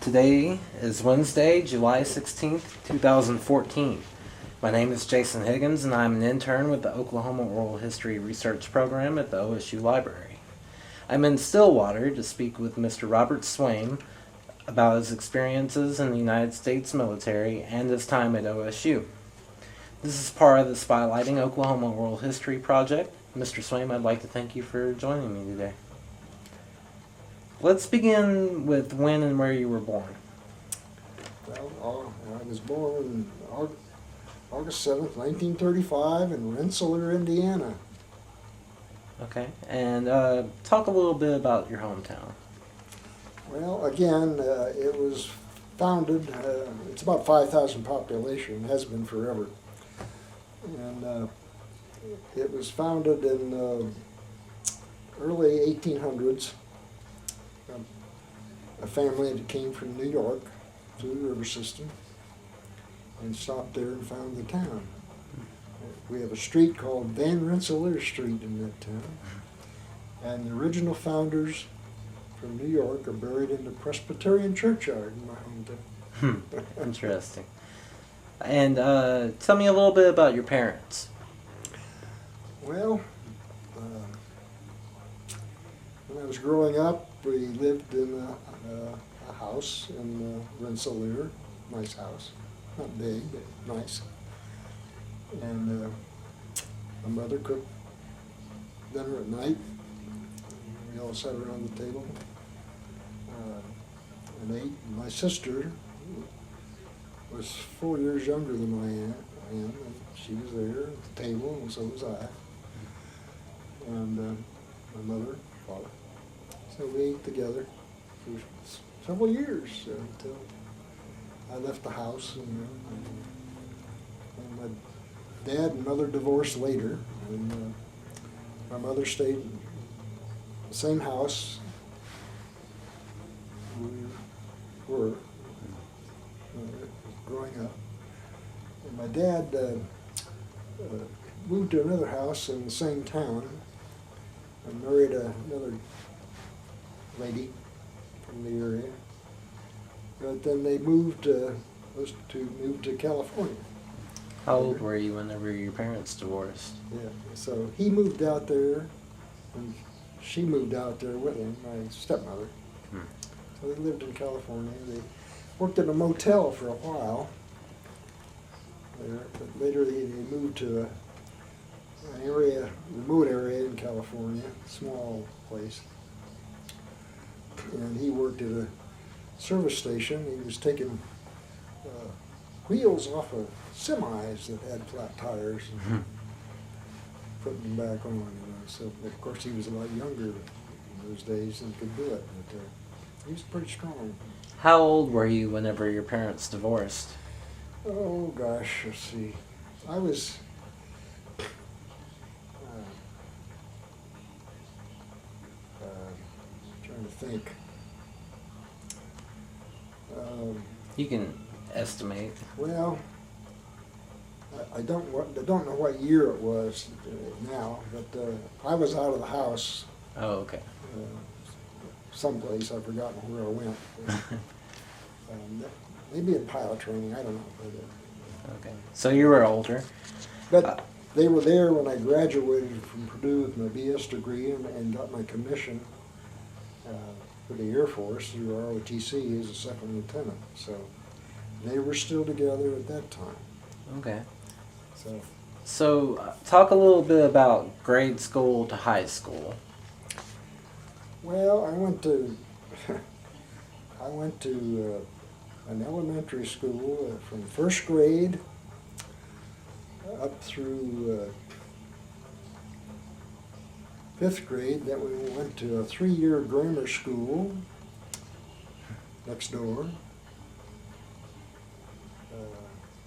Today is Wednesday, July 16th, 2014. My name is Jason Higgins, and I'm an intern with the Oklahoma Oral History Research Program at the OSU Library. I'm in Stillwater to speak with Mr. Robert Swaim about his experiences in the United States military and his time at OSU. This is part of the Spotlighting Oklahoma Oral History project. Mr. Swaim, I'd like to thank you for joining me today. Let's begin with when and where you were born. Well, I was born August 7th, 1935 in Rensselaer, Indiana. Okay, and talk a little bit about your hometown. Well, again, it was founded, it's about 5,000 population, has been forever. And it was founded in early 1800s. A family that came from New York through the river system and stopped there and found the town. We have a street called Van Rensselaer Street in that town. And the original founders from New York are buried in the Presbyterian churchyard in my hometown. Interesting. And tell me a little bit about your parents. Well, when I was growing up, we lived in a house in Rensselaer, nice house, not big, but nice. And my mother cooked dinner at night. We all sat around the table and ate. My sister was 4 years younger than I am, and she was there at the table, and so was I. And my mother, father. So we ate together for several years until I left the house. And my dad and mother divorced later, and my mother stayed in the same house we were growing up. And my dad moved to another house in the same town and married another lady from the area. But then they moved, those two moved to California. How old were you whenever your parents divorced? Yeah, so he moved out there, and she moved out there with him, my stepmother. So they lived in California. They worked in a motel for a while there, but later they moved to an area, remote area in California, small place. And he worked at a service station. He was taking wheels off of semis that had flat tires and putting them back on. So, of course, he was a lot younger in those days and could do it. But he was pretty strong. How old were you whenever your parents divorced? Oh, gosh, let's see. I was trying to think. You can estimate. Well, I don't know what year it was now, but I was out of the house. Oh, okay. Someplace, I've forgotten where I went. Maybe in pilot training, I don't know. Okay. So you were older. But they were there when I graduated from Purdue with my BS degree and got my commission for the Air Force through ROTC as a second lieutenant. So they were still together at that time. Okay. So talk a little bit about grade school to high school. well, I went to an elementary school from first grade up through fifth grade. Then we went to a 3-year grammar school next door.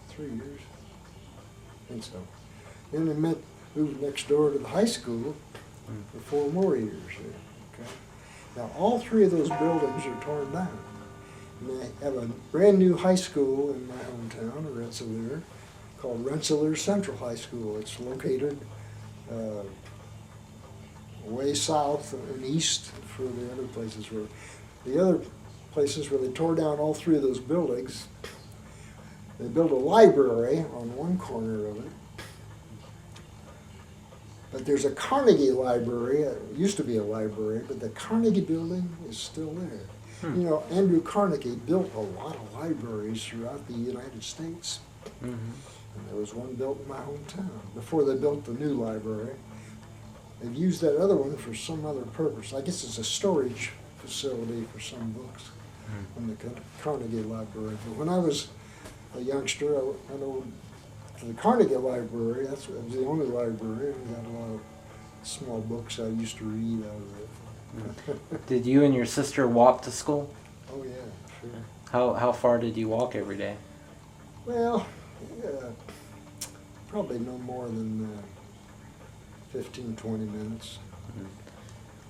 3 years, I think so. Then we moved next door to the high school for 4 more years there. Okay. Now all 3 of those buildings are torn down. And they have a brand new high school in my hometown of Rensselaer called Rensselaer Central High School. It's located way south and east for the other places where the other places where they tore down all three of those buildings. They built a library on one corner of it. But there's a Carnegie Library. It used to be a library, but the Carnegie building is still there. You know, Andrew Carnegie built a lot of libraries throughout the United States. And there was one built in my hometown before they built the new library. They've used that other one for some other purpose. I guess it's a storage facility for some books in the Carnegie Library. But when I was a youngster, I went over to the Carnegie Library. That was the only library. We got a lot of small books I used to read out of it. Did you and your sister walk to school? Oh yeah, sure. How far did you walk every day? Well, probably no more than 15, 20 minutes.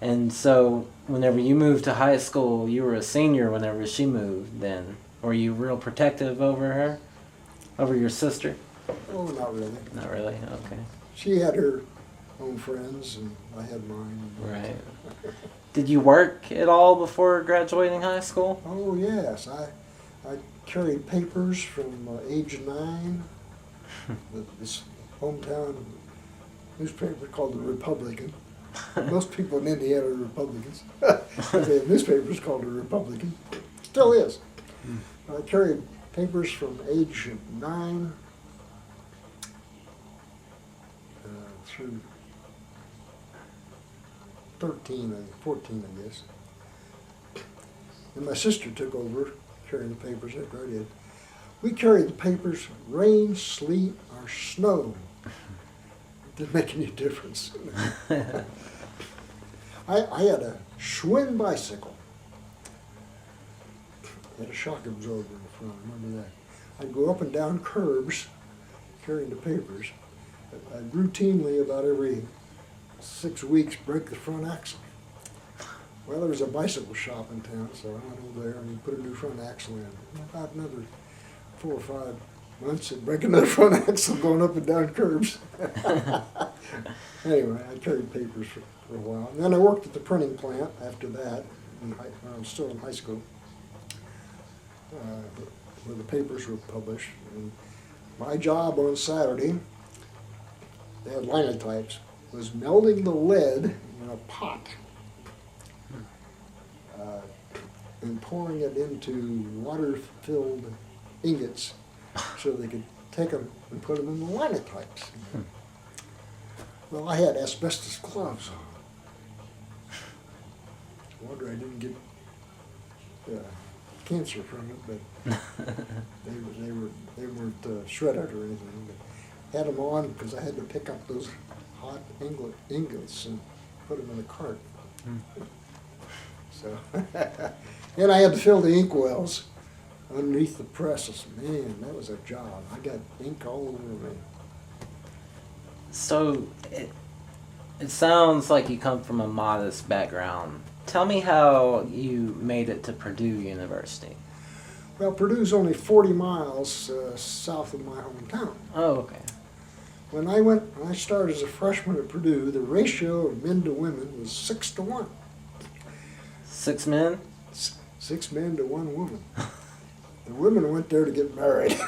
And so, whenever you moved to high school, you were a senior whenever she moved then. Were you real protective over her? Over your sister? Oh, not really. Not really? Okay. She had her own friends, and I had mine. Right. Did you work at all before graduating high school? Oh, yes. I carried papers from age 9. This hometown newspaper called The Republican. Most people in Indiana are Republicans. They have newspapers called The Republican. Still is. I carried papers from age 9 through 13, 14, I guess. And my sister took over carrying the papers after I did. We carried the papers, rain, sleet, or snow. It didn't make any difference. I had a Schwinn bicycle. It had a shock absorber in the front, remember that. I'd go up and down curbs carrying the papers. I'd routinely, about every 6 weeks, break the front axle. Well, there was a bicycle shop in town, so I went over there and we put a new front axle in. About another 4 or 5 months, I'd break another front axle going up and down curbs. Anyway, I carried papers for a while. And then I worked at the printing plant after that, when I was still in high school, where the papers were published. And my job on Saturday, they had linotypes, was melting the lead in a pot and pouring it into water-filled ingots so they could take them and put them in the linotypes. Well, I had asbestos gloves on. I wonder I didn't get cancer from it, but they weren't shredded or anything. But had them on because I had to pick up those hot ingots and put them in a cart. So, and I had to fill the ink wells underneath the presses. Man, that was a job. I got ink all over me. So, it sounds like you come from a modest background. Tell me how you made it to Purdue University. Well, Purdue's only 40 miles south of my hometown. Oh, okay. When I started as a freshman at Purdue, the ratio of men to women was 6 to 1. 6 men? 6 men to 1 woman. The women went there to get married.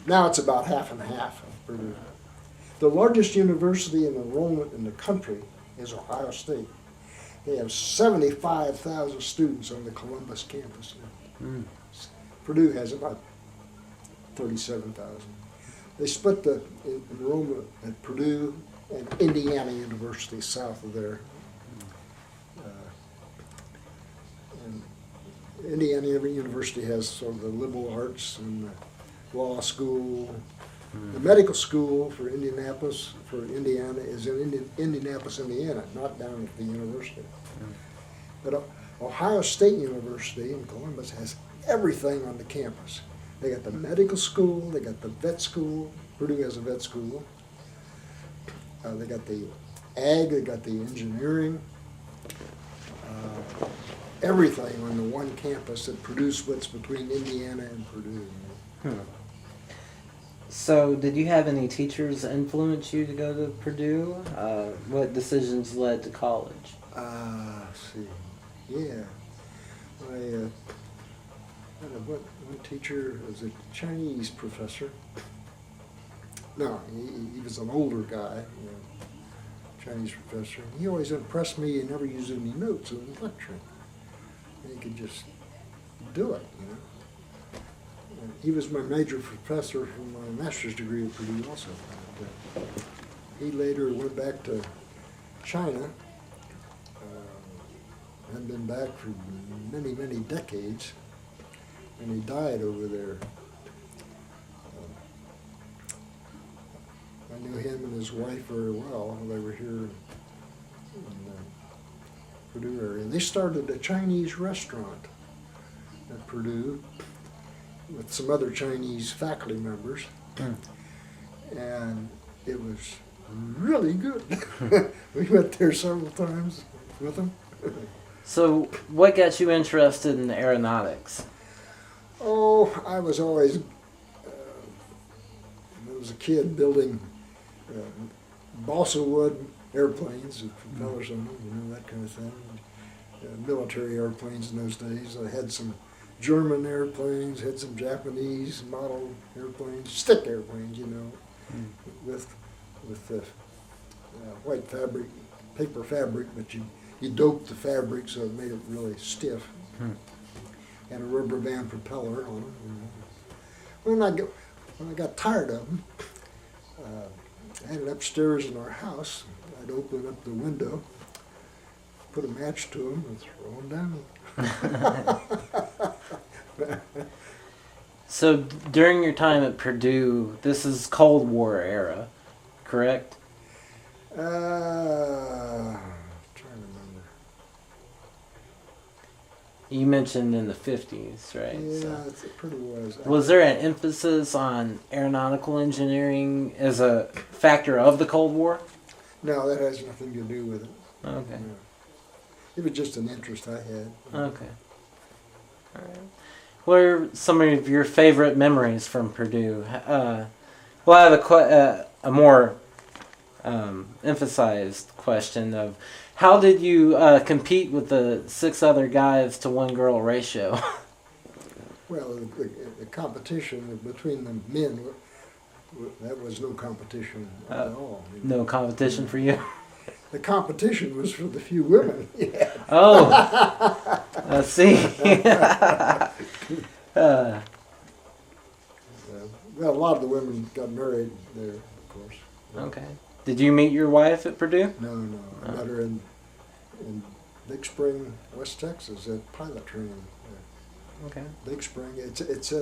Now it's about half and half of Purdue. The largest university in enrollment in the country is Ohio State. They have 75,000 students on the Columbus campus now. Purdue has about 37,000. They split the enrollment at Purdue and Indiana University south of there. And Indiana University has sort of the liberal arts and the law school. The medical school for Indianapolis, for Indiana, is in Indianapolis, Indiana, not down at the university. But Ohio State University in Columbus has everything on the campus. They got the medical school, they got the vet school. Purdue has a vet school. They got the ag, they got the engineering. Everything on the one campus that Purdue splits between Indiana and Purdue. So, did you have any teachers influence you to go to Purdue? What decisions led to college? Let's see. Yeah. I had one teacher was a Chinese professor. No, he was an older guy, Chinese professor. He always impressed me. He never used any notes in his lecturing. And he could just do it, And he was my major professor for my master's degree at Purdue also. But, he later went back to China. Hadn't been back for many, many decades. And he died over there. I knew him and his wife very well. They were here in the Purdue area. They started a Chinese restaurant at Purdue with some other Chinese faculty members. And it was really good. We went there several times with them. So, what got you interested in aeronautics? Oh, I was always, I was a kid building balsa wood airplanes with propellers on them, that kind of thing. Military airplanes in those days. I had some German airplanes, had some Japanese model airplanes, stick airplanes, with white fabric, paper fabric, but you doped the fabric so it made it really stiff. Had a rubber band propeller on them. When I got tired of them, I had it upstairs in our house. I'd open up the window, put a match to them, and throw them down. So, during your time at Purdue, this is Cold War era, correct? Trying to remember. You mentioned in the 50s, right? Yeah, it pretty was. Was there an emphasis on aeronautical engineering as a factor of the Cold War? No, that has nothing to do with it. Okay. No. It was just an interest I had. Okay. All right. What are some of your favorite memories from Purdue? Well, I have a more emphasized question of how did you compete with the 6 other guys to 1 girl ratio? Well, the competition between the men, that was no competition at all. No competition for you? The competition was for the few women. Yeah. Oh, I see. Well, a lot of the women got married there, of course. Okay. Did you meet your wife at Purdue? No. I met her in Big Spring, West Texas, at pilot training. Okay. Big Spring. It's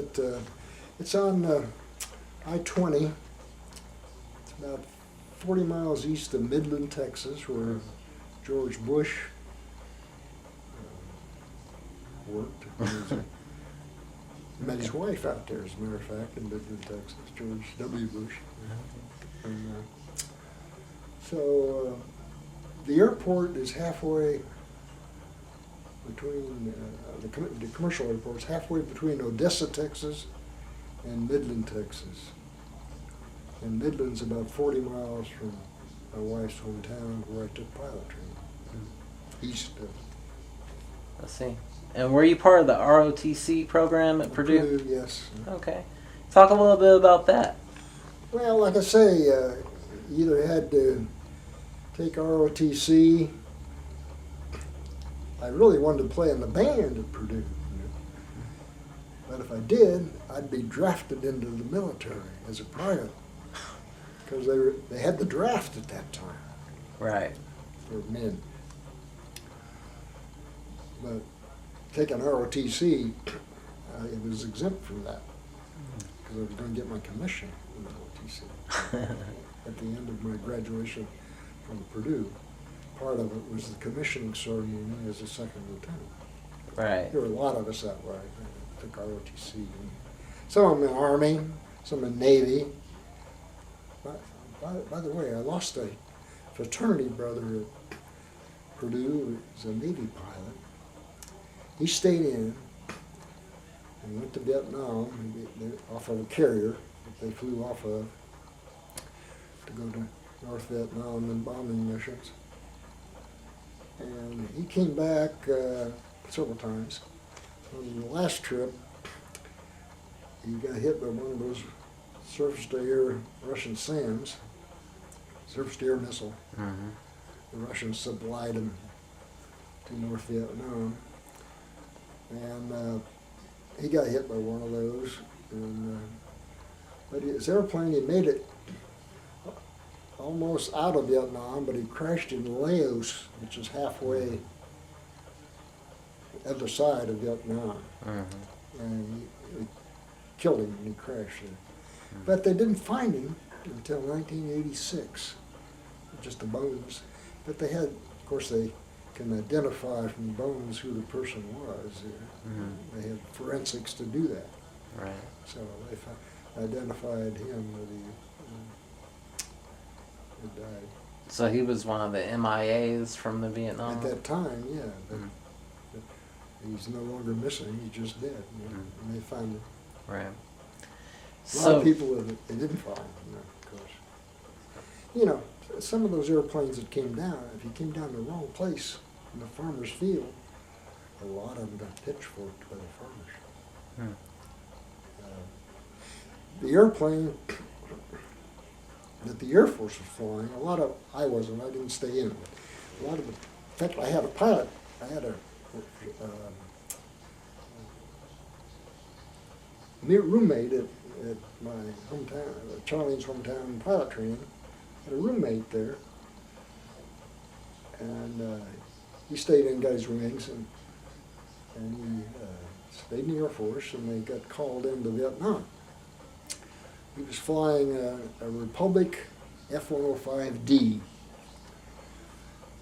on I-20. It's about 40 miles east of Midland, Texas, where George Bush worked. Met his wife out there, as a matter of fact, in Midland, Texas, George W. Bush. And, so the airport is halfway between, the commercial airport is halfway between Odessa, Texas and Midland, Texas. And Midland's about 40 miles from my wife's hometown where I took pilot training, east of. Let's see. And were you part of the ROTC program at Purdue? Purdue, yes. Okay. Talk a little bit about that. Well, like I say, either had to take ROTC. I really wanted to play in the band at Purdue. But if I did, I'd be drafted into the military as a private. Because they had the draft at that time. Right. For men. But taking ROTC, it was exempt from that. Because I was going to get my commission in ROTC. At the end of my graduation from Purdue, part of it was the commissioning ceremony as a second lieutenant. Right. There were a lot of us that way. Took ROTC. Some of them in Army, some in Navy. By the way, I lost a fraternity brother at Purdue who was a Navy pilot. He stayed in and went to Vietnam off of a carrier that they flew off of to go to North Vietnam in bombing missions. And he came back several times. on the last trip, he got hit by one of those surface-to-air Russian SAMs, surface-to-air missile. Mm-hmm. The Russians supplied him to North Vietnam, and he got hit by one of those. And but his airplane, he made it almost out of Vietnam, but he crashed in Laos, which is halfway other side of Vietnam. Mm-hmm. And it killed him when he crashed there. Mm-hmm. But they didn't find him until 1986, just the bones. But they had, of course, they can identify from the bones who the person was. Mm-hmm. They had forensics to do that. Right. So they identified him that he had died. So he was one of the MIAs from the Vietnam? At that time, yeah. But, Mm-hmm. but he's no longer missing, he's just dead. Mm-hmm. And they found him. Right. A lot of people that they didn't find, of course. You know, some of those airplanes that came down, if you came down the wrong place in the farmer's field, a lot of them got pitchforked by the farmers. Hmm. The airplane that the Air Force was flying, I didn't stay in it. A lot of in fact, I had a pilot, I had a roommate at my hometown, Charlene's hometown pilot training. I had a roommate there, and he stayed in, got his wings, and he stayed in the Air Force, and they got called into Vietnam. He was flying a Republic F-105D.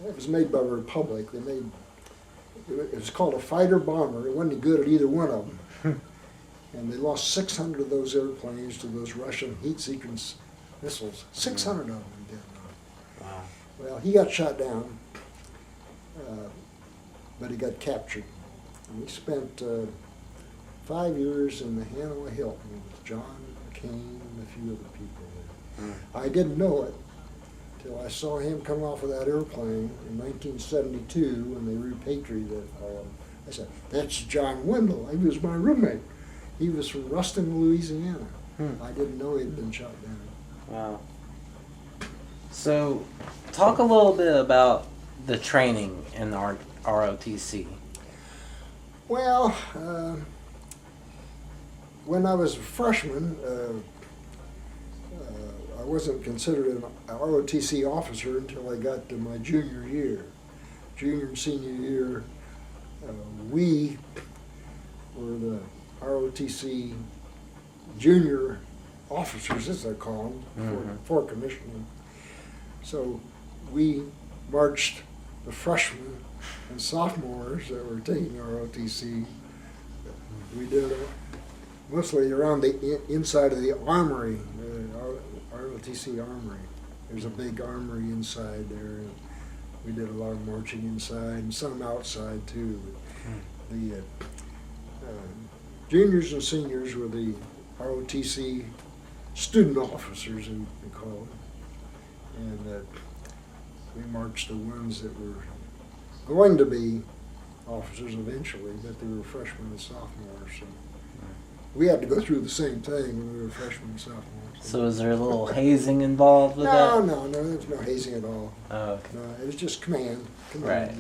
It was made by Republic. It was called a fighter bomber. It wasn't good at either one of them. And they lost 600 of those airplanes to those Russian heat-seeking missiles. 600 of them in Vietnam. Wow. Well, he got shot down, but he got captured. And he spent 5 years in the Hanoi Hilton with John McCain and a few other people there. Mm. I didn't know it till I saw him come off of that airplane in 1972 when they repatriated it. I said, "That's John Wendell. He was my roommate. He was from Ruston, Louisiana." I didn't know he'd been shot down. Wow. So, talk a little bit about the training in ROTC. Well, when I was a freshman, I wasn't considered an ROTC officer until I got to my junior year. Junior and senior year, we were the ROTC junior officers, as they call them, for commissioning. So we marched the freshmen and sophomores that were taking ROTC. We did it mostly around the inside of the armory, ROTC armory. There's a big armory inside there. And we did a lot of marching inside and some outside too. The juniors and seniors were the ROTC student officers, we call them. And we marched the ones that were going to be officers eventually, but they were freshmen and sophomores. So we had to go through the same thing when we were freshmen and sophomores. So is there a little hazing involved with that? No, there was no hazing at all. Oh, okay. No, it was just command. Right,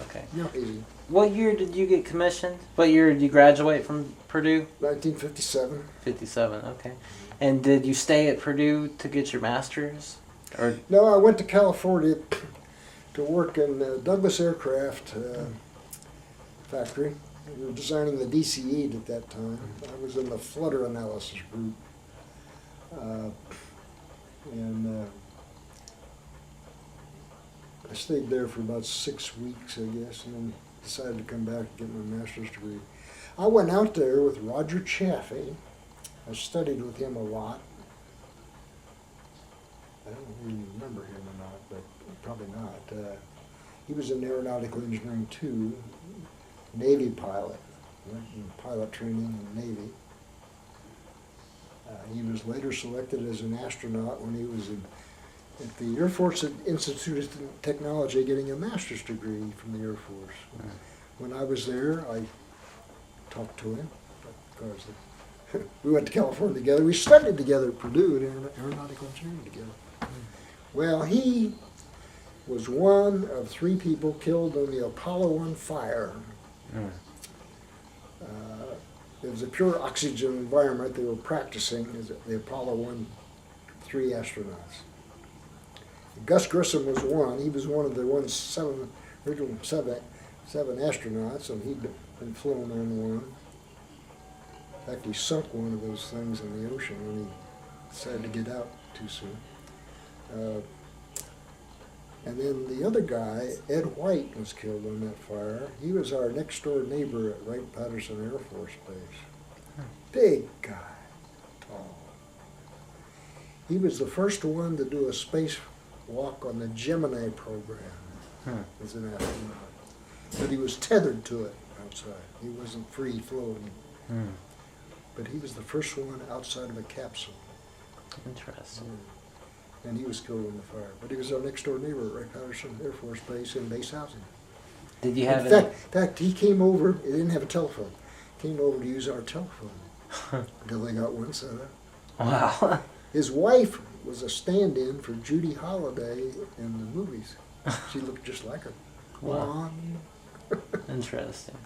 okay. No hazing. What year did you get commissioned? What year did you graduate from Purdue? 1957. 57, okay. And did you stay at Purdue to get your master's? Or No, I went to California to work in Douglas Aircraft factory. We were designing the DC-8 at that time. I was in the flutter analysis group. I stayed there for about 6 weeks, I guess, and then decided to come back and get my master's degree. I went out there with Roger Chaffee. I studied with him a lot. I don't know if you remember him or not, but probably not. He was in aeronautical engineering too, Navy pilot, went in pilot training in the Navy. He was later selected as an astronaut when he was at the Air Force Institute of Technology getting a master's degree from the Air Force. When I was there, I talk to him, because we went to California together. We studied together at Purdue at aeronautical engineering together. Well, he was one of 3 people killed on the Apollo 1 fire. It was a pure oxygen environment. They were practicing as the Apollo 1 3 astronauts. Gus Grissom was one. He was one of the original seven astronauts, and he'd been flown on one. In fact, he sunk one of those things in the ocean when he decided to get out too soon. And then the other guy, Ed White, was killed on that fire. He was our next door neighbor at Wright Patterson Air Force Base. Big guy, tall. He was the first one to do a spacewalk on the Gemini program as an astronaut. But he was tethered to it outside. He wasn't free floating. But he was the first one outside of a capsule. Interesting. And he was killed in the fire. But he was our next door neighbor at Wright Patterson Air Force Base in base housing. Did you have In fact, he came over, he didn't have a telephone, came over to use our telephone until they got one set up. Wow. His wife was a stand-in for Judy Holliday in the movies. She looked just like her. Wow. Interesting.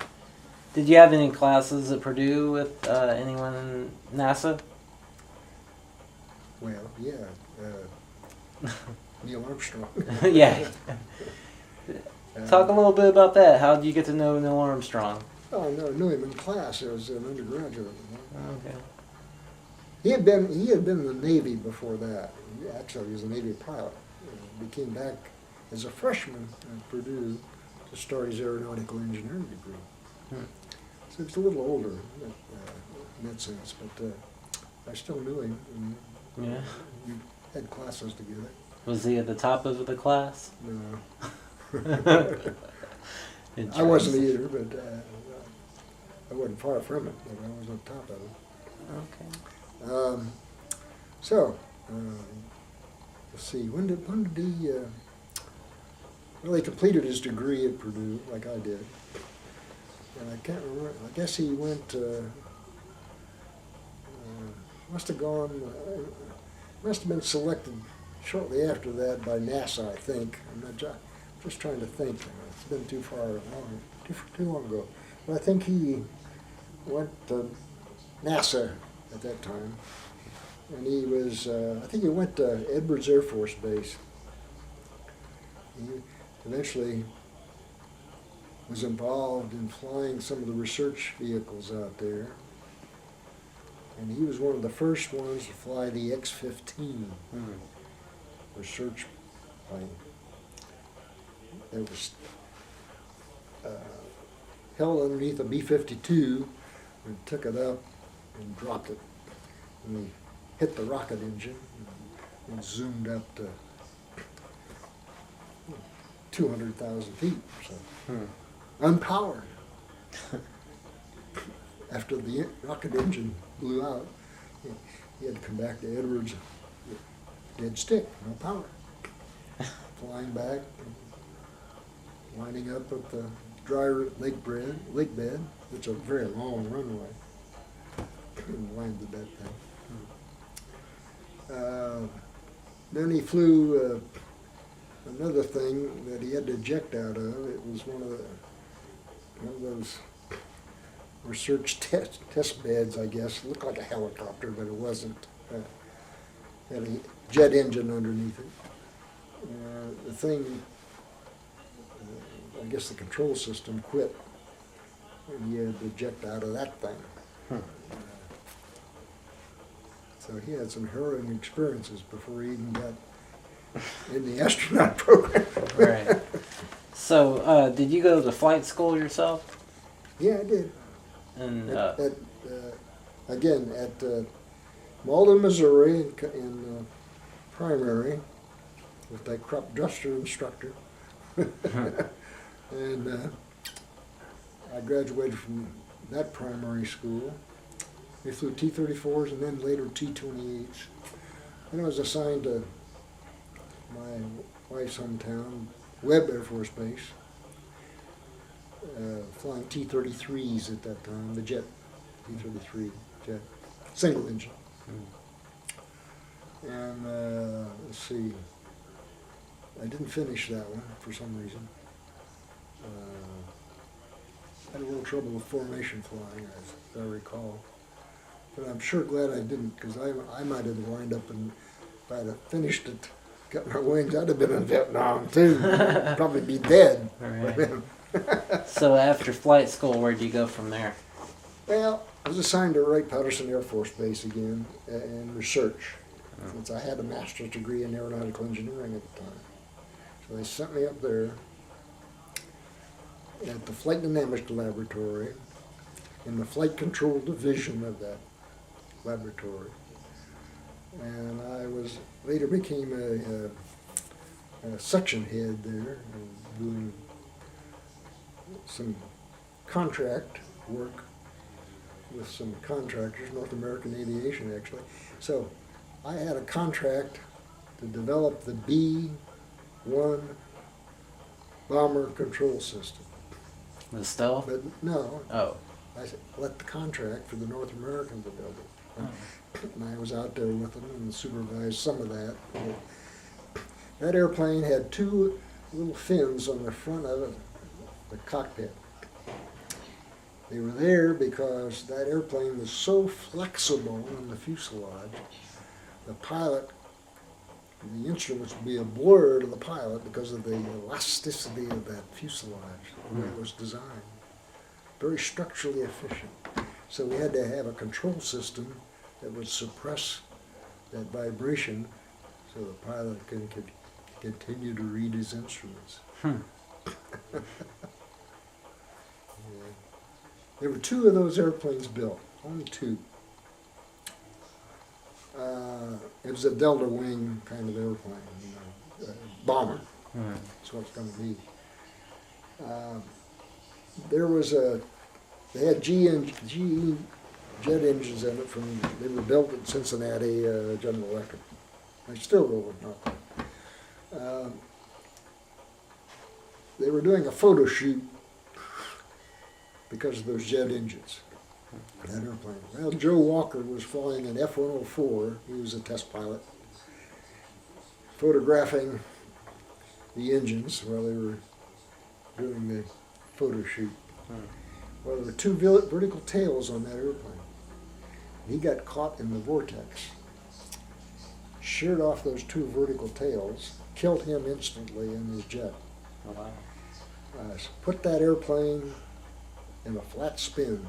Did you have any classes at Purdue with anyone in NASA? Well, yeah. Neil Armstrong. Yeah. Talk a little bit about that. How did you get to know Neil Armstrong? Oh, no, I knew him in class as an undergraduate. Okay. He had been in the Navy before that. Actually, he was a Navy pilot. He came back as a freshman at Purdue to start his aeronautical engineering degree. So he's a little older in that sense, but I still knew him. Yeah. We had classes together. Was he at the top of the class? No. I wasn't either, but I wasn't far from it, but I was on top of it. Okay. Let's see, when did he, well, he completed his degree at Purdue, like I did. And I can't remember, I guess he went, must have been selected shortly after that by NASA, I think. I'm just trying to think. It's been too long ago. But I think he went to NASA at that time. And he was, I think he went to Edwards Air Force Base. He eventually was involved in flying some of the research vehicles out there. And he was one of the first ones to fly the X-15 research plane. It was held underneath a B-52 and took it up and dropped it. And he hit the rocket engine and zoomed up to 200,000 feet or so. Unpowered. After the rocket engine blew out, he had to come back to Edwards, dead stick, no power. Flying back, lining up at the dry lake bed, which is a very long runway, and landed that thing. Then he flew another thing that he had to eject out of. It was one of those research test beds, I guess. It looked like a helicopter, but it wasn't. Had a jet engine underneath it. The thing, I guess the control system quit, and he had to eject out of that thing. So he had some harrowing experiences before he even got in the astronaut program. Right. So, did you go to flight school yourself? Yeah, I did. And again, at Malden, Missouri, in primary, with that crop duster instructor. And I graduated from that primary school. We flew T-34s and then later T-28s. Then I was assigned to my wife's hometown, Webb Air Force Base. flying T-33s at that time, the jet, T-33 jet, single engine. And let's see, I didn't finish that one for some reason. Had a little trouble with formation flying, as I recall. But I'm sure glad I didn't, because I might have lined up, and if I'd have finished it, got my wings, I'd have been in Vietnam too. Probably be dead. Right. So after flight school, where'd you go from there? Well, I was assigned to Wright Patterson Air Force Base again in research, since I had a master's degree in aeronautical engineering at the time. So they sent me up there at the Flight Dynamics Laboratory in the Flight Control Division of that laboratory. And I later became a section head there, and doing some contract work with some contractors, North American Aviation actually. So I had a contract to develop the B-1 bomber control system. The stealth? But no, Oh. I let the contract for the North Americans to build it. Oh. And I was out there with them and supervised some of that. That airplane had two little fins on the front of it, the cockpit. They were there because that airplane was so flexible in the fuselage, the pilot, the instruments would be a blur to the pilot because of the elasticity of that fuselage, the way it was designed. Very structurally efficient. So we had to have a control system that would suppress that vibration so the pilot could continue to read his instruments. Yeah. There were two of those airplanes built, only two. It was a delta wing kind of airplane, bomber. That's what it's going to be. They had GE jet engines in it they were built at Cincinnati, General Electric. They still rolling now. They were doing a photo shoot because of those jet engines, that airplane. Well, Joe Walker was flying an F-104, he was a test pilot, photographing the engines while they were doing the photo shoot. Well, there were two vertical tails on that airplane. He got caught in the vortex, sheared off those two vertical tails, killed him instantly in his jet. Oh, wow. Put that airplane in a flat spin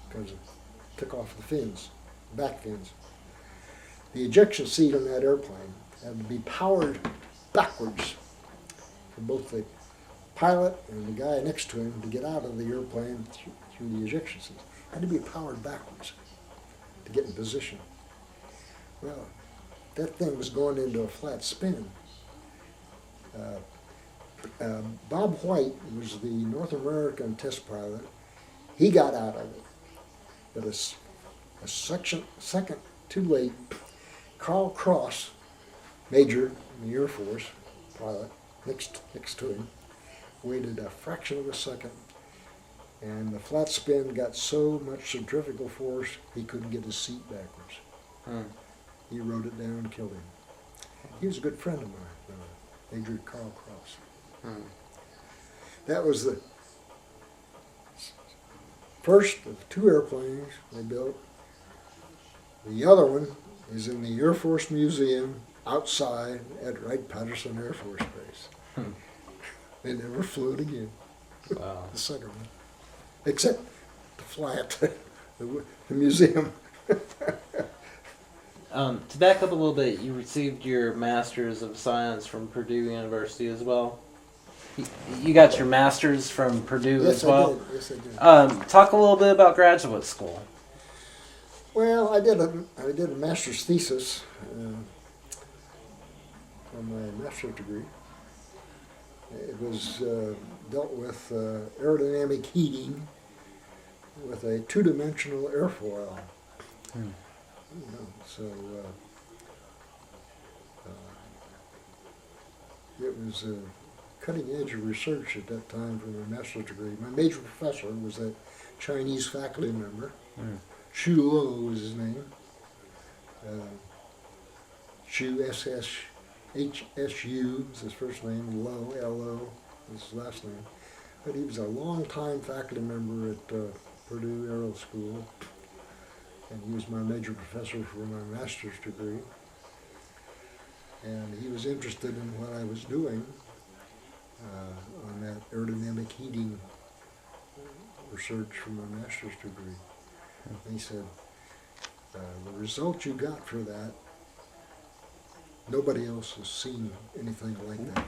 because it took off the fins, back fins. The ejection seat on that airplane had to be powered backwards for both the pilot and the guy next to him to get out of the airplane through the ejection seat. Had to be powered backwards to get in position. Well, that thing was going into a flat spin. Bob White was the North American test pilot. He got out of it. But a second too late, Carl Cross, major in the Air Force, pilot, next to him, waited a fraction of a second, and the flat spin got so much centrifugal force he couldn't get his seat backwards. He wrote it down and killed him. He was a good friend of mine, Major Carl Cross. That was the first of two airplanes they built. The other one is in the Air Force Museum outside at Wright Patterson Air Force Base. They never flew it again. Wow. The second one. Except to fly it to the museum. To back up a little bit, you received your Master's of Science from Purdue University as well. You got your Master's from Purdue as well? Yes, I did. Talk a little bit about graduate school. Well, I did a master's thesis on my master's degree. It was dealt with aerodynamic heating with a two-dimensional airfoil. So it was cutting edge of research at that time for my master's degree. My major professor was that Chinese faculty member. Shu Lo was his name. Shu, S-S-H-S-U was his first name, Lo, L-O was his last name. But he was a long-time faculty member at Purdue Aero School, and he was my major professor for my master's degree. And he was interested in what I was doing on that aerodynamic heating research for my master's degree. And he said, the result you got for that, nobody else has seen anything like that.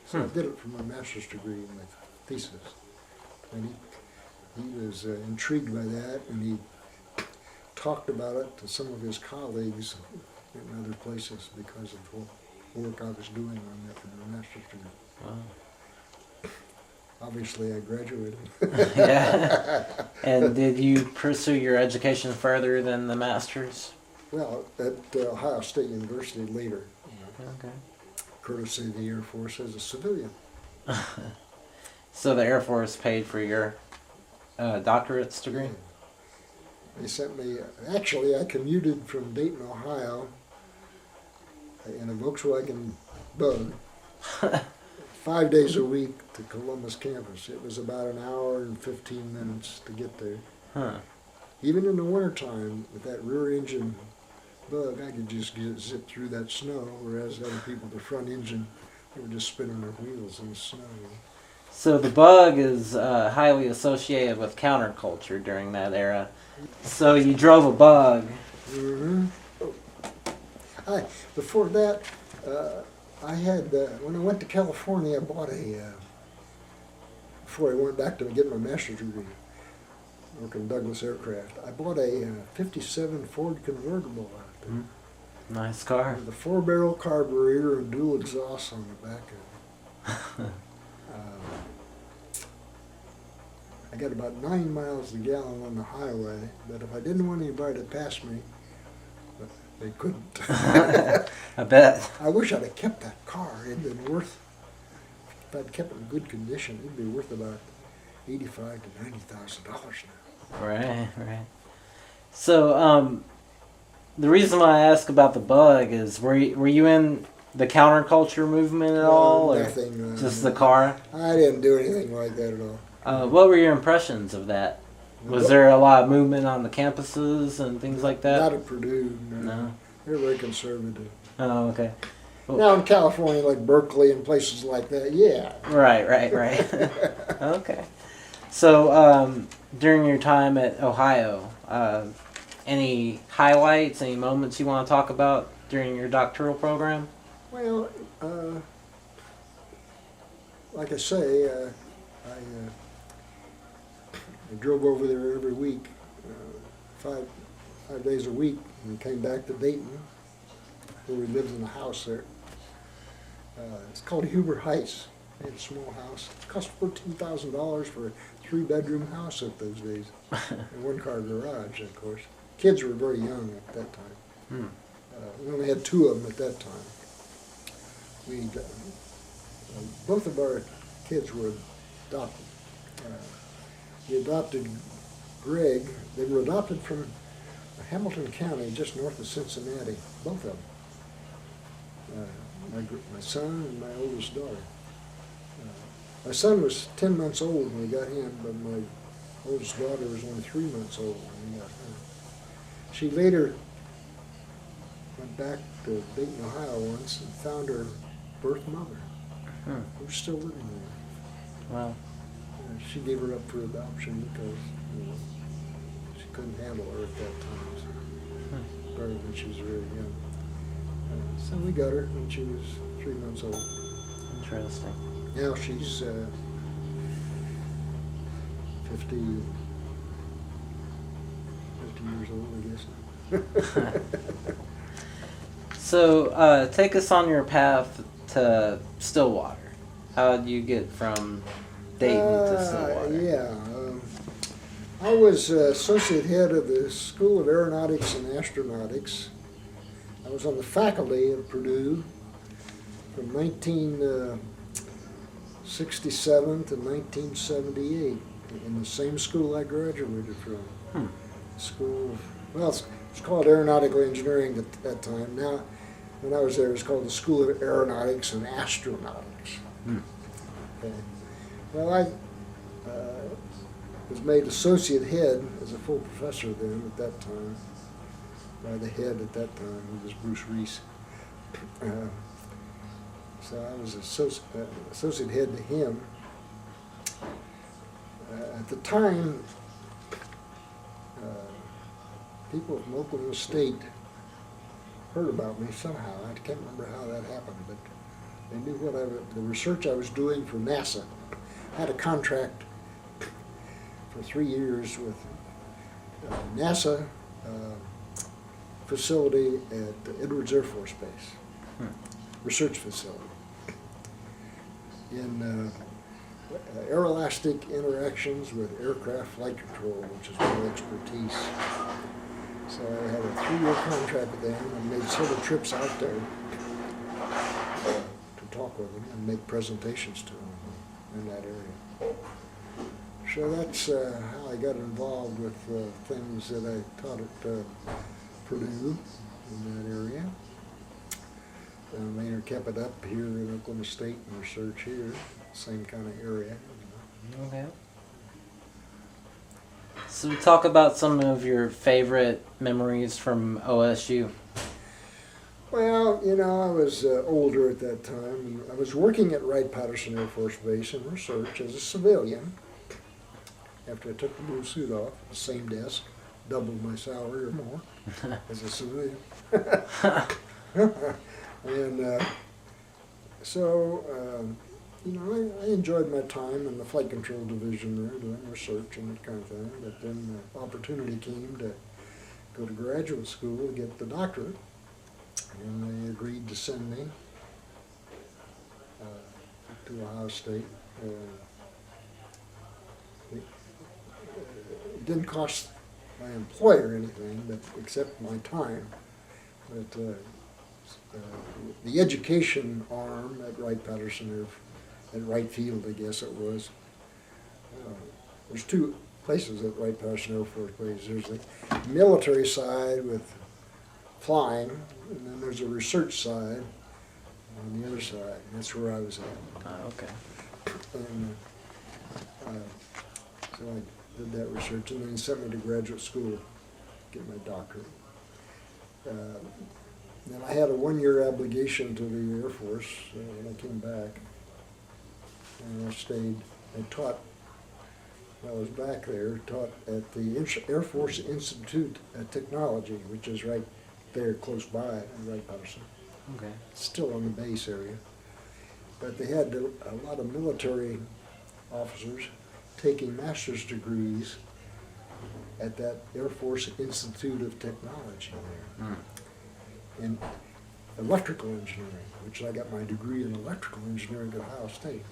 So I did it for my master's degree and my thesis. And he was intrigued by that, and he talked about it to some of his colleagues in other places because of the work I was doing on that for my master's degree. Wow. Obviously, I graduated. Yeah. And did you pursue your education further than the master's? Well, at Ohio State University later, Okay. courtesy of the Air Force as a civilian. So the Air Force paid for your doctorate's degree? They sent me, actually I commuted from Dayton, Ohio in a Volkswagen Bug 5 days a week to Columbus campus. It was about an hour and 15 minutes to get there. Huh. Even in the wintertime, with that rear engine Bug, I could just zip through that snow, whereas other people, the front engine, they were just spinning their wheels in the snow. So the Bug is highly associated with counterculture during that era. So you drove a Bug. Mm-hmm. Before that, I had, when I went to California, I bought before I went back to get my master's degree, working Douglas Aircraft, I bought a 57 Ford convertible out there. Nice car. With a 4-barrel carburetor and dual exhaust on the back of it. I got about 9 miles a gallon on the highway, but if I didn't want anybody to pass me, they couldn't. I bet. I wish I'd have kept that car. It'd been worth, if I'd kept it in good condition, it'd be worth about $85,000 to $90,000 now. Right, right. So, the reason why I ask about the Bug is, were you in the counterculture movement at all, or nothing, just the car? I didn't do anything like that at all. What were your impressions of that? Was there a lot of movement on the campuses and things like that? Not at Purdue, no. No. They're very conservative. Oh, okay. Well, Now in California, like Berkeley and places like that, yeah. right. Okay. So, during your time at Ohio, any highlights, any moments you want to talk about during your doctoral program? Well, like I say, I drove over there every week, 5 days a week, and came back to Dayton, where we lived in a house there. It's called Huber Heights. They had a small house. It cost $14,000 for a 3-bedroom house at those days, and 1-car garage, of course. Kids were very young at that time. We only had 2 of them at that time. Both of our kids were adopted. We adopted Greg. They were adopted from Hamilton County, just north of Cincinnati, both of them. My son and my oldest daughter. My son was 10 months old when we got him, but my oldest daughter was only 3 months old when we got her. She later went back to Dayton, Ohio once and found her birth mother, who's still living there. Wow. She gave her up for adoption because she couldn't handle her at that time. So, probably when she was very young. So we got her when she was 3 months old. Interesting. Now she's 50 years old, I guess. So, take us on your path to Stillwater. How did you get from Dayton to Stillwater? Yeah. I was associate head of the School of Aeronautics and Astronautics. I was on the faculty at Purdue from '67 to 1978 in the same school I graduated from. School of, well, it's called Aeronautical Engineering at that time. Now, when I was there, it was called the School of Aeronautics and Astronautics. Okay. Well, I was made associate head as a full professor then at that time. By the head at that time, who was Bruce Reese. So I was associate head to him. At the time, people from Oklahoma State heard about me somehow. I can't remember how that happened, but they knew what the research I was doing for NASA. I had a contract for 3 years with NASA facility at Edwards Air Force Base, research facility, in aeroelastic interactions with aircraft flight control, which is my expertise. So I had a 3-year contract with them and made several trips out there to talk with them and make presentations to them in that area. So that's how I got involved with things that I taught at Purdue in that area. Later kept it up here in Oklahoma State and research here, same kind of area. Okay. So talk about some of your favorite memories from OSU. Well, you know, I was older at that time. I was working at Wright Patterson Air Force Base in research as a civilian. After I took the blue suit off, the same desk, doubled my salary or more as a civilian. And so, you know, I enjoyed my time in the flight control division there, doing research and that kind of thing. But then the opportunity came to go to graduate school to get the doctorate, and they agreed to send me to Ohio State. It didn't cost my employer anything, but except my time. But the education arm at Wright Patterson, at Wright Field, I guess it was. There's 2 places at Wright Patterson Air Force Base. There's the military side with flying, and then there's a research side on the other side. And that's where I was at. Okay. And so I did that research, and then sent me to graduate school to get my doctorate. Then I had a 1-year obligation to the Air Force when I came back, and I stayed. I taught, when I was back there, taught at the Air Force Institute of Technology, which is right there close by in Wright Patterson. Okay. Still on the base area. But they had a lot of military officers taking master's degrees at that Air Force Institute of Technology there. In electrical engineering, which I got my degree in electrical engineering at Ohio State.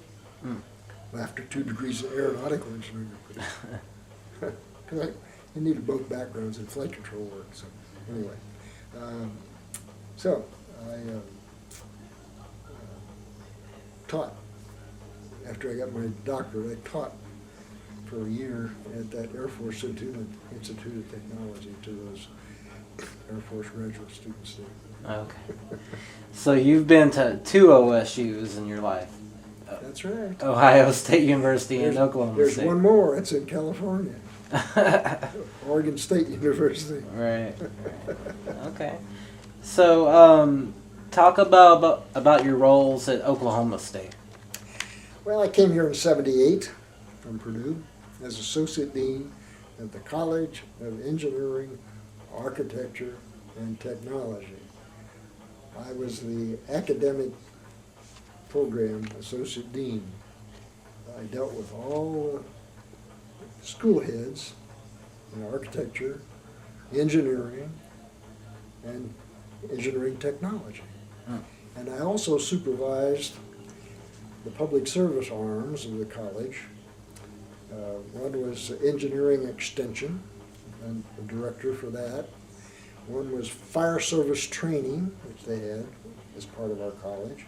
After 2 degrees in aeronautical engineering. Because I needed both backgrounds in flight control work. So anyway, so I taught. After I got my doctorate, I taught for a year at that Air Force Institute of Technology to those Air Force graduate students there. Okay. So you've been to 2 OSUs in your life. That's right. Ohio State University and Oklahoma There's State. one more. It's in California. Oregon State University. Right. Okay. So talk about your roles at Oklahoma State. Well, I came here in '78 from Purdue as Associate Dean at the College of Engineering, Architecture, and Technology. I was the academic program associate dean. I dealt with all the school heads in architecture, engineering, and engineering technology. And I also supervised the public service arms of the college. One was engineering extension, and the director for that. One was fire service training, which they had as part of our college.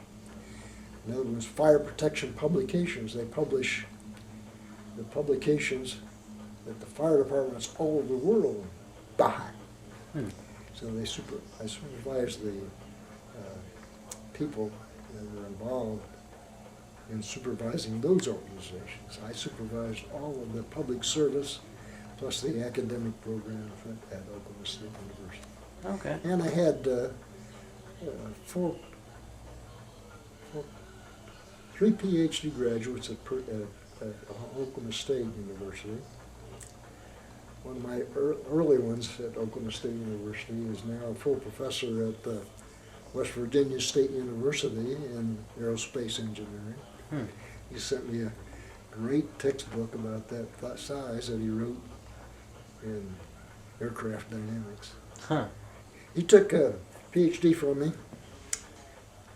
Another one is fire protection publications. They publish the publications that the fire departments all over the world buy. So I supervise the people that are involved in supervising those organizations. I supervised all of the public service plus the academic program at Oklahoma State University. Okay. And I had three PhD graduates at Oklahoma State University. One of my early ones at Oklahoma State University is now a full professor at West Virginia State University in aerospace engineering. He sent me a great textbook about that size that he wrote in aircraft dynamics. He took a PhD from me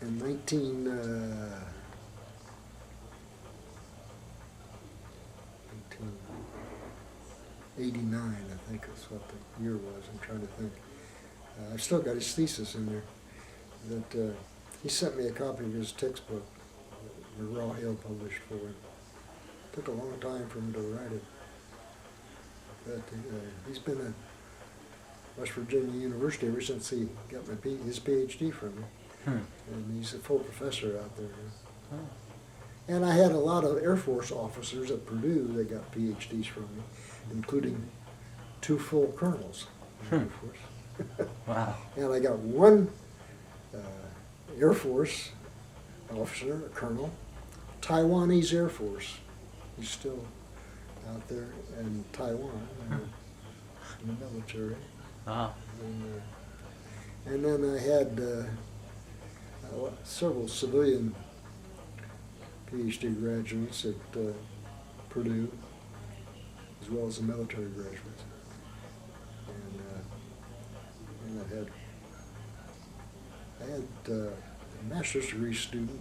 in 1989, I think is what the year was. I'm trying to think. I've still got his thesis in there. That he sent me a copy of his textbook that McGraw Hill published for him. Took a long time for him to write it. But he's been at West Virginia University ever since he got his PhD from me. And he's a full professor out there. And I had a lot of Air Force officers at Purdue that got PhDs from me, including 2 full colonels in the Air Force. Wow. And I got one Air Force officer, a colonel, Taiwanese Air Force. He's still out there in Taiwan in the military. Wow. And then I had several civilian PhD graduates at Purdue, as well as the military graduates. And I had a master's degree student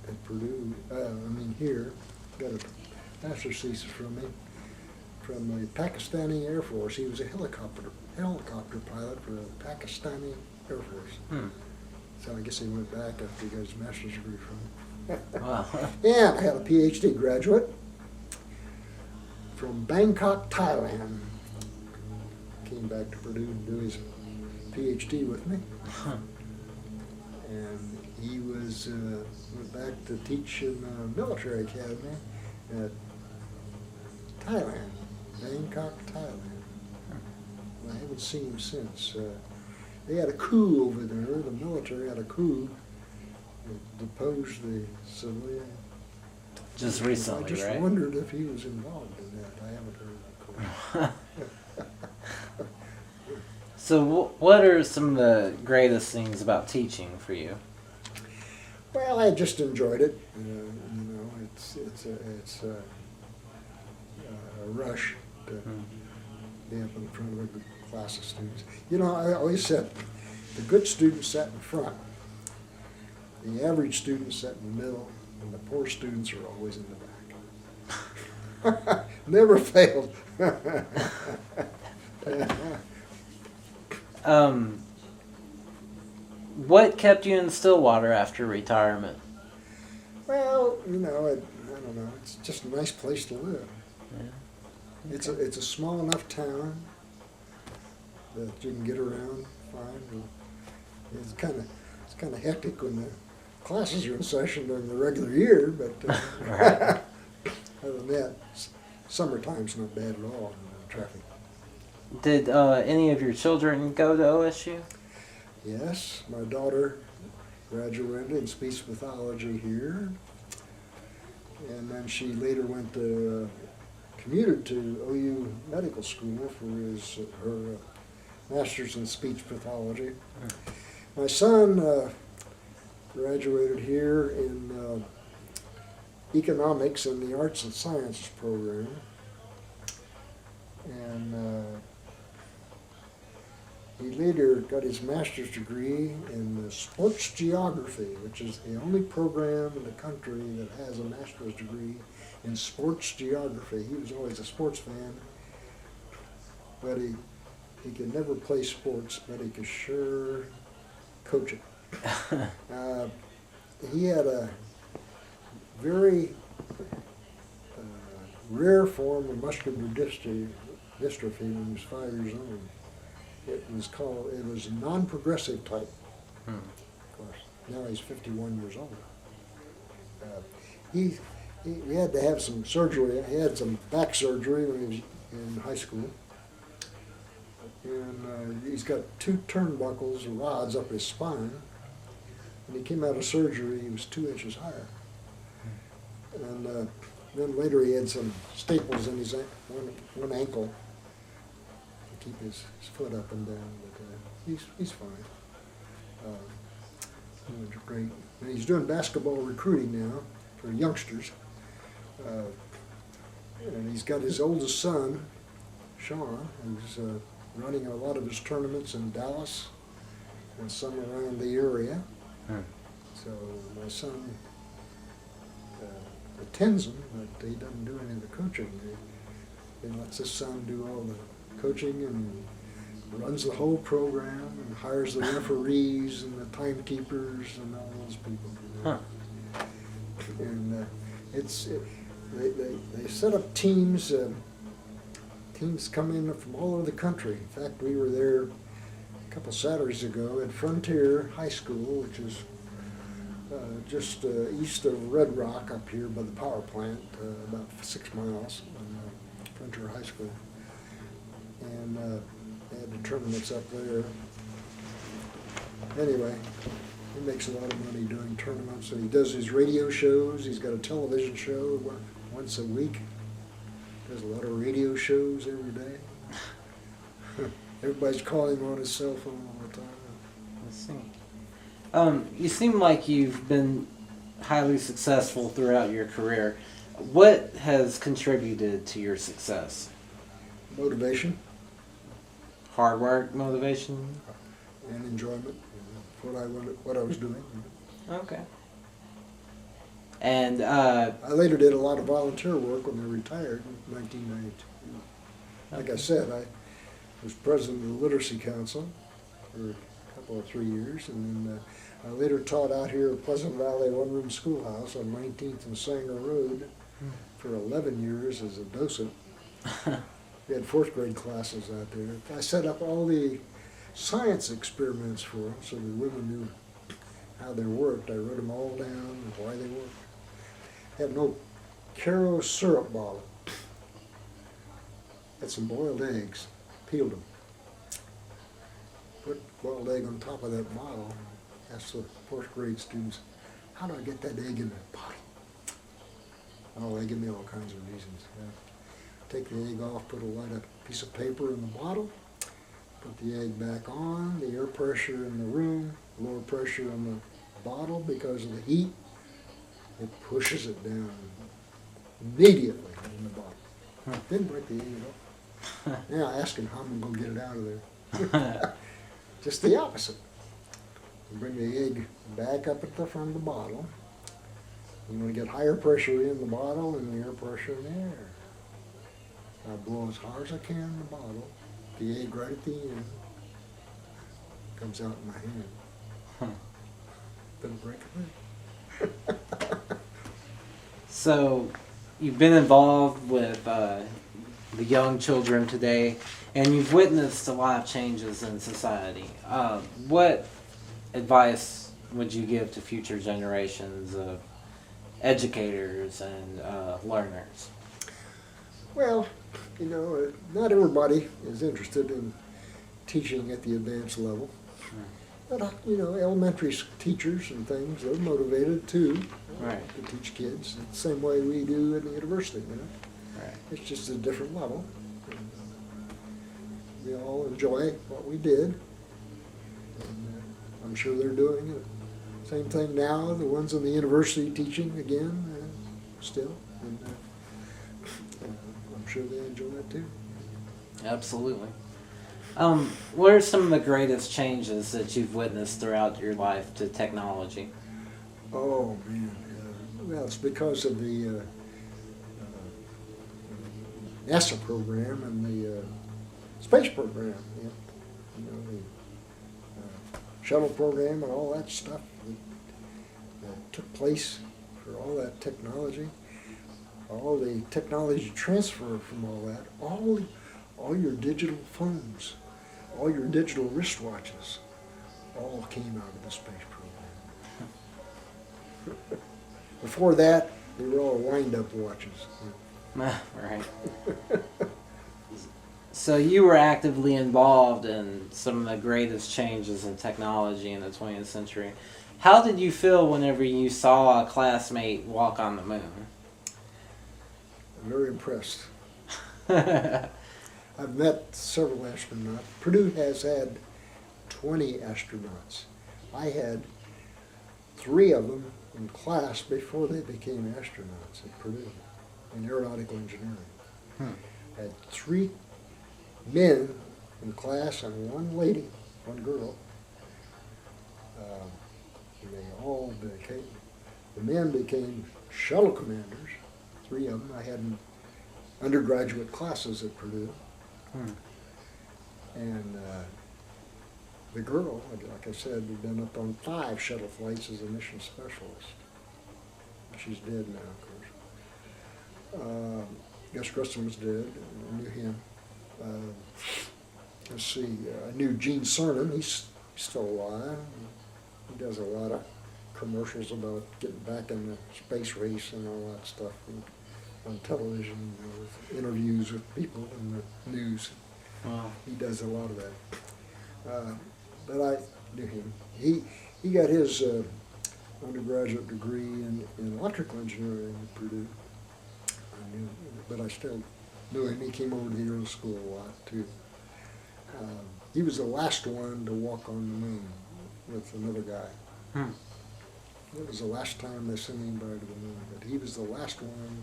at Purdue, here, got a master's thesis from me, from the Pakistani Air Force. He was a helicopter pilot for the Pakistani Air Force. So I guess he went back after he got his master's degree from me. Wow. And I had a PhD graduate from Bangkok, Thailand. Came back to Purdue to do his PhD with me. And he went back to teach in the military academy at Thailand, Bangkok, Thailand. I haven't seen him since. They had a coup over there. The military had a coup that deposed the civilian. Just recently, I just right? wondered if he was involved in that. I haven't heard of the coup. So what are some of the greatest things about teaching for you? Well, I just enjoyed it. It's a rush to be up in front of a good class of students. I always said the good students sat in front, the average students sat in the middle, and the poor students are always in the back. Never failed. What kept you in Stillwater after retirement? Well, I don't know. It's just a nice place to live. Yeah. Okay. It's a small enough town that you can get around fine. It's kind of hectic when the classes are in session during the regular year, but Right. other than that, summertime's not bad at all. Traffic. Did any of your children go to OSU? Yes, my daughter graduated in speech pathology here, and then she later went to commuted to OU Medical School for her master's in speech pathology. My son graduated here in economics in the arts and sciences program, and he later got his master's degree in sports geography, which is the only program in the country that has a master's degree in sports geography. He was always a sports fan, but he could never play sports, but he could sure coach it. He had a very rare form of muscular dystrophy when he was 5 years old. It was a non-progressive type. Of course, now he's 51 years old. He had to have some surgery. He had some back surgery when he was in high school. And he's got 2 turnbuckles, rods up his spine. When he came out of surgery, he was 2 inches higher. And then later he had some staples in his one ankle to keep his foot up and down. But he's fine. He's great. And he's doing basketball recruiting now for youngsters. And he's got his oldest son, Sean, who's running a lot of his tournaments in Dallas and some around the area. So my son attends them, but he doesn't do any of the coaching. He lets his son do all the coaching and runs the whole program and hires the referees and the timekeepers and all those people. And they set up teams. Teams come in from all over the country. In fact, we were there a couple Saturdays ago at Frontier High School, which is just east of Red Rock up here by the power plant, about 6 miles from Frontier High School. And they had the tournaments up there. Anyway, he makes a lot of money doing tournaments, and he does his radio shows. He's got a television show once a week. Does a lot of radio shows every day. Everybody's calling on his cell phone all the time. Let's see. You seem like you've been highly successful throughout your career. What has contributed to your success? Motivation. Hard work, motivation? And enjoyment. What I was doing. Okay. And I later did a lot of volunteer work when I retired in 1992. Like I said, I was president of the Literacy Council for a couple of 3 years, and then I later taught out here at Pleasant Valley One-Room Schoolhouse on 19th and Sanger Road for 11 years as a docent. We had 4th grade classes out there. I set up all the science experiments for them so the women knew how they worked. I wrote them all down and why they worked. Had an old Caro syrup bottle. Had some boiled eggs, peeled them. Put boiled egg on top of that bottle. Asked the 4th grade students, how do I get that egg in that bottle? Oh, they give me all kinds of reasons. Take the egg off, put a light piece of paper in the bottle, put the egg back on, the air pressure in the room, lower pressure on the bottle because of the heat. It pushes it down immediately in the bottle. Didn't break the egg at all. Now ask him how I'm going to get it out of there. Just the opposite. You bring the egg back up at the front of the bottle. You want to get higher pressure in the bottle and the air pressure in the air. I blow as hard as I can in the bottle. The egg right at the end comes out in my hand. Doesn't break it. So, you've been involved with the young children today, and you've witnessed a lot of changes in society. What advice would you give to future generations of educators and learners? Well, not everybody is interested in teaching at the advanced level. But, elementary teachers and things, they're motivated too to teach kids the same way we do at the university. Right. It's just a different level. We all enjoy what we did. And, I'm sure they're doing it. Same thing now, the ones in the university teaching again, still. And, I'm sure they enjoy it too. Absolutely. What are some of the greatest changes that you've witnessed throughout your life to technology? Oh, man. Well, it's because of the NASA program and the space program. The shuttle program and all that stuff that took place for all that technology, all the technology transfer from all that, all your digital phones, all your digital wristwatches, all came out of the space program. Before that, they were all wind-up watches. Right. So you were actively involved in some of the greatest changes in technology in the 20th century. How did you feel whenever you saw a classmate walk on the moon? I'm very impressed. I've met several astronauts. Purdue has had 20 astronauts. I had 3 of them in class before they became astronauts at Purdue in aeronautical engineering. I had 3 men in class and 1 lady, 1 girl. And they all became, the men became shuttle commanders, 3 of them. I had undergraduate classes at Purdue. And the girl, like I said, had been up on 5 shuttle flights as a mission specialist. She's dead now, of course. Gus Grissom was dead. I knew him. Let's see, I knew Gene Cernan. He's still alive. He does a lot of commercials about getting back in the space race and all that stuff on television, with interviews with people in the news. Wow. He does a lot of that. But I knew him. He got his undergraduate degree in electrical engineering at Purdue. I knew, but I still knew him. He came over to the aero school a lot too. He was the last one to walk on the moon with another guy. It was the last time they sent anybody to the moon, but he was the last one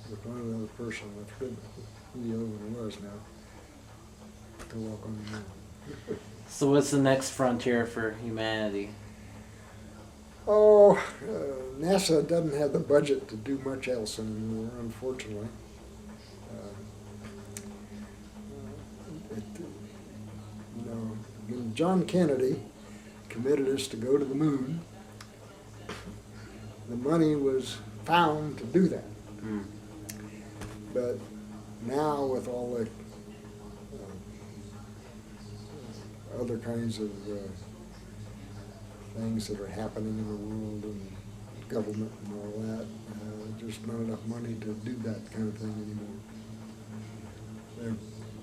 with one other person. I forget who the other one was now, to walk on the moon. So what's the next frontier for humanity? Oh, NASA doesn't have the budget to do much else anymore, unfortunately. When John Kennedy committed us to go to the moon, the money was found to do that. But now with all the other kinds of things that are happening in the world and government and all that, there's not enough money to do that kind of thing anymore. There's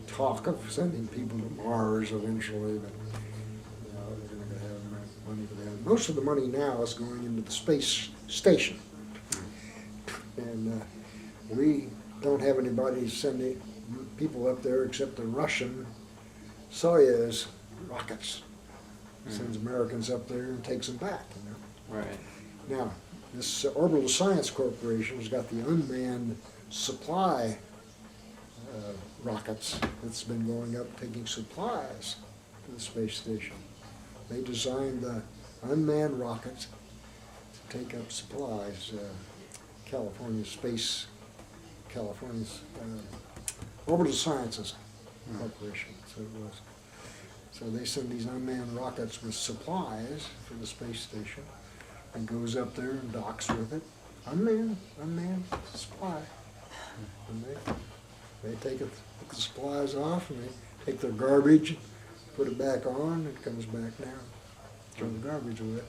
talk of sending people to Mars eventually, but they're not going to have enough money for that. Most of the money now is going into the space station. And we don't have anybody sending people up there except the Russian Soyuz rockets. Sends Americans up there and takes them back, you know. Right. Now, this Orbital Science Corporation has got the unmanned supply rockets that's been going up taking supplies to the space station. They designed the unmanned rockets to take up supplies. California's Orbital Sciences Corporation, so it was. So they send these unmanned rockets with supplies for the space station and goes up there and docks with it. Unmanned supply. And they take the supplies off and they take their garbage, put it back on, it comes back down. Throw the garbage away.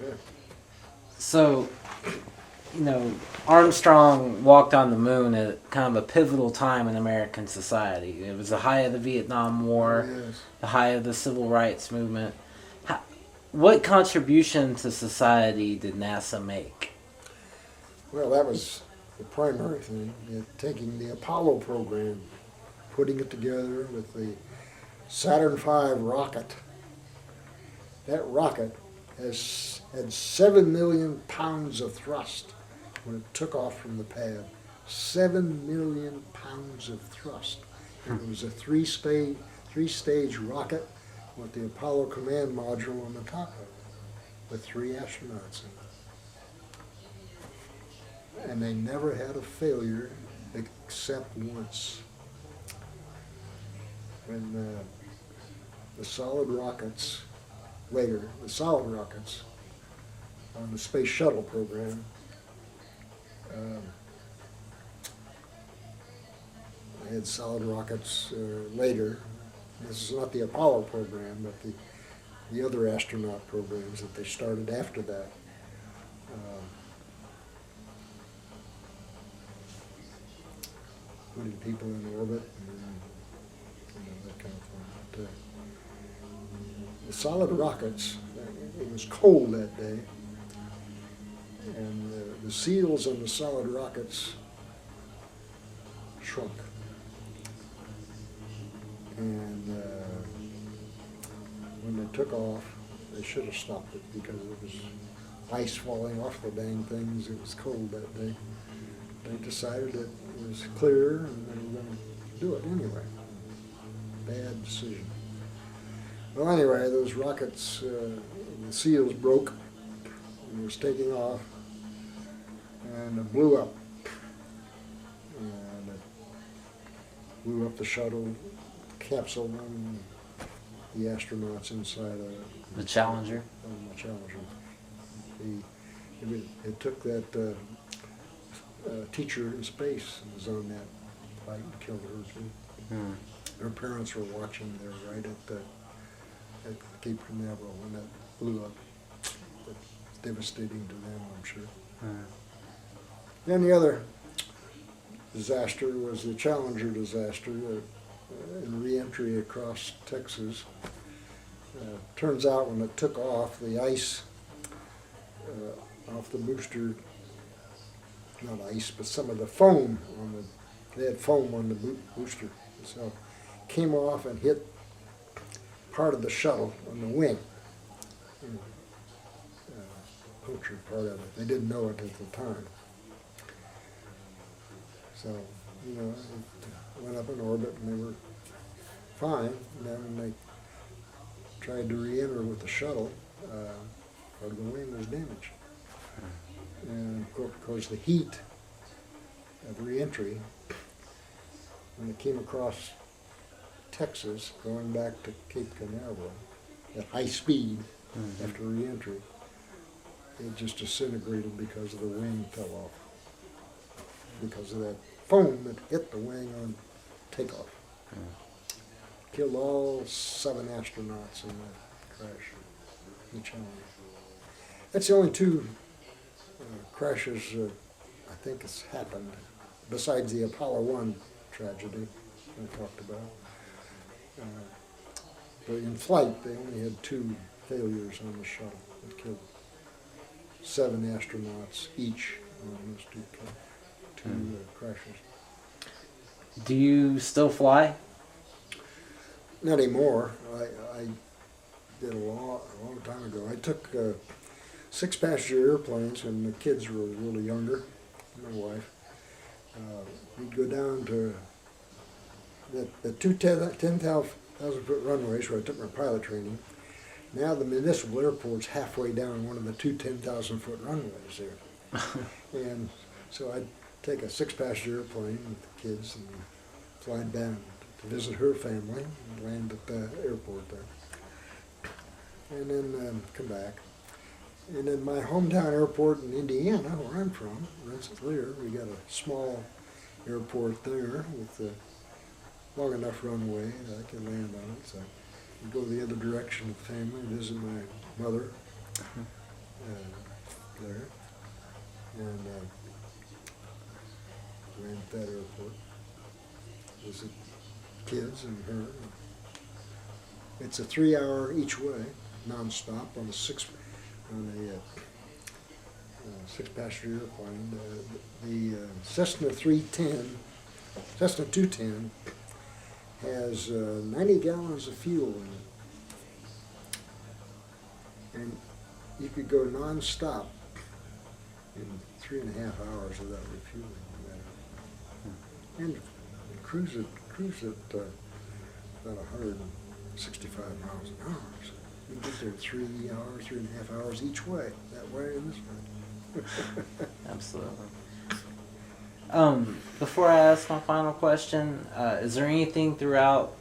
Yeah. So, Armstrong walked on the moon at kind of a pivotal time in American society. It was the height of the Vietnam War, Yes. the height of the Civil Rights Movement. What contribution to society did NASA make? Well, that was the primary thing, taking the Apollo program, putting it together with the Saturn V rocket. That rocket had 7 million pounds of thrust when it took off from the pad. 7 million pounds of thrust. And it was a three-stage rocket with the Apollo command module on the top of it, with 3 astronauts in it. And they never had a failure except once. When the solid rockets on the space shuttle program. I had solid rockets later. This is not the Apollo program, but the other astronaut programs that they started after that. Putting people in orbit and that kind of thing. But, the solid rockets, it was cold that day, and the seals on the solid rockets shrunk. And when they took off, they should have stopped it because it was ice falling off the dang things. It was cold that day. They decided it was clear and they were going to do it anyway. Bad decision. Well, anyway, those rockets, the seals broke and it was taking off and it blew up. And it blew up the shuttle, capsule on the astronauts inside The Challenger. The Challenger. It took that teacher in space and was on that flight and killed her too. Hmm. Her parents were watching there right at Cape Canaveral when that blew up. It was devastating to them, I'm sure. Hmm. Then the other disaster was the Challenger disaster in re-entry across Texas. Turns out when it took off, the ice off the booster, not ice, but some of the foam they had foam on the booster, so came off and hit part of the shuttle on the wing. Punctured part of it. They didn't know it at the time. So, it went up in orbit and they were fine. And then when they tried to re-enter with the shuttle, part of the wing was damaged. And of course the heat of re-entry, when it came across Texas, going back to Cape Canaveral at high speed after re-entry, it just disintegrated because of the wing fell off. Because of that foam that hit the wing on takeoff. Killed all 7 astronauts in that crash, the Challenger. That's the only 2 crashes I think has happened, besides the Apollo 1 tragedy I talked about. But in flight, they only had 2 failures on the shuttle that killed 7 astronauts each on those two crashes. Do you still fly? Not anymore. I did a long time ago. I took 6-passenger airplanes when the kids were really younger, my wife. We'd go down to the 2 10,000-foot runways where I took my pilot training. Now the municipal airport's halfway down one of the 2 10,000-foot runways there. And so I'd take a 6-passenger airplane with the kids and fly down to visit her family and land at the airport there. And then come back. And then my hometown airport in Indiana, where I'm from, Rensselaer, we got a small airport there with a long enough runway that I could land on it. So I'd go the other direction with the family, visit my mother there, and land at that airport, visit kids and her. It's a 3-hour each way, nonstop on a 6-passenger airplane. The Cessna 210 has 90 gallons of fuel in it. And you could go nonstop in 3.5 hours without refueling. And cruise at about 165 miles an hour. So you get there 3.5 hours each way, that way and this way. Absolutely. Before I ask my final question, is there anything throughout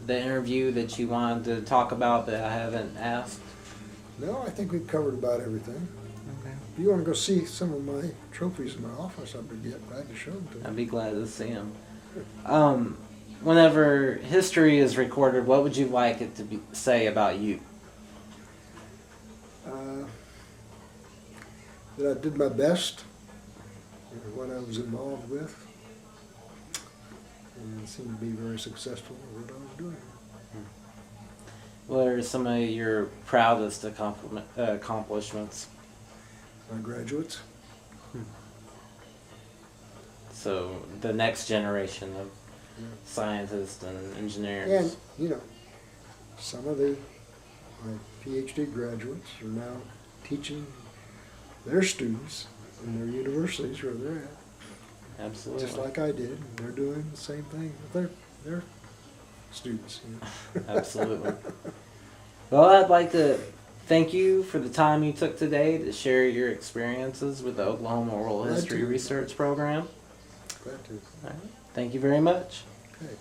the interview that you wanted to talk about that I haven't asked? No, I think we've covered about everything. If you want to go see some of my trophies in my office, I'd be glad to show them to you. I'd be glad to see them. Whenever history is recorded, what would you like it to say about you? That I did my best in what I was involved with, and seemed to be very successful in what I was doing. What are some of your proudest accomplishments? My graduates. So the next generation of scientists and engineers. And, you know, some of my PhD graduates are now teaching their students in their universities where they're at. Absolutely. Just like I did. And they're doing the same thing with their students. You know? Absolutely. Well, I'd like to thank you for the time you took today to share your experiences with the Oklahoma Oral History Research Program. Glad to. All right. Thank you very much. Okay.